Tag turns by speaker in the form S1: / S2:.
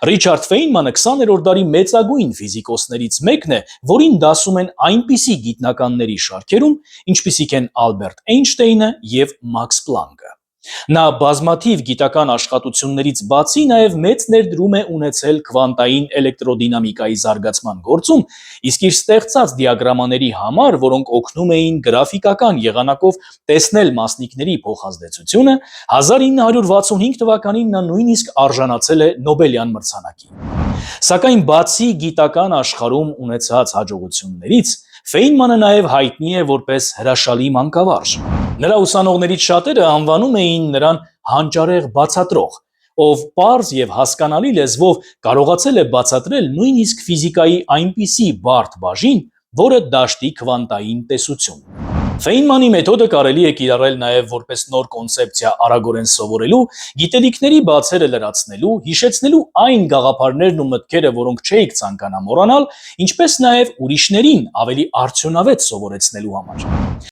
S1: Ռիչարդ Ֆեյնմանը 20-րդ դարի մեծագույն ֆիզիկոսներից մեկն է, որին դասում են այնպիսի գիտնականների շարքերում, ինչպիսիք են Ալբերտ Էյնշտեյնը և Մաքս Պլանկը։ Նա բազմաթիվ գիտական աշխատություններից բացի նաև մեծ ներդրում է ունեցել քվանտային էլեկտրոդինամիկայի զարգացման գործում, իսկ իր ստեղծած դիագրամաների համար, որոնք օգնում էին գրաֆիկական եղանակով տեսնել մասնիկների փոխազդեցությունը, 1965 թվականին նա նույնիսկ արժանացել է Նոբելյան մրցանակի։ Սակայն բացի գիտական աշխարհում ունեցած հաջողություններից, Ֆեյնմանը նաև հայտնի է որպես հրաշալի մանկավարժ։ Նրա ուսանողներից շատերը անվանում էին նրան հանճարեղ բացատրող, ով պարզ և հասկանալի լեզվով կարողացել է բացատրել նույնիսկ ֆիզիկայի այնպիսի բարդ բաժին, որը դաշտի քվանտային տեսություն։ Ֆեյնմանի մեթոդը կարելի է կիրառել նաև որպես նոր կոնցեպցիա արագորեն սովորելու, գիտելիքների բացերը լրացնելու, հիշեցնելու այն գաղափարներն ու մտքերը, որոնք չէիք ցանկանա մոռանալ, ինչպես նաև ուրիշներին ավելի արդյունավետ սովորեցնելու համար։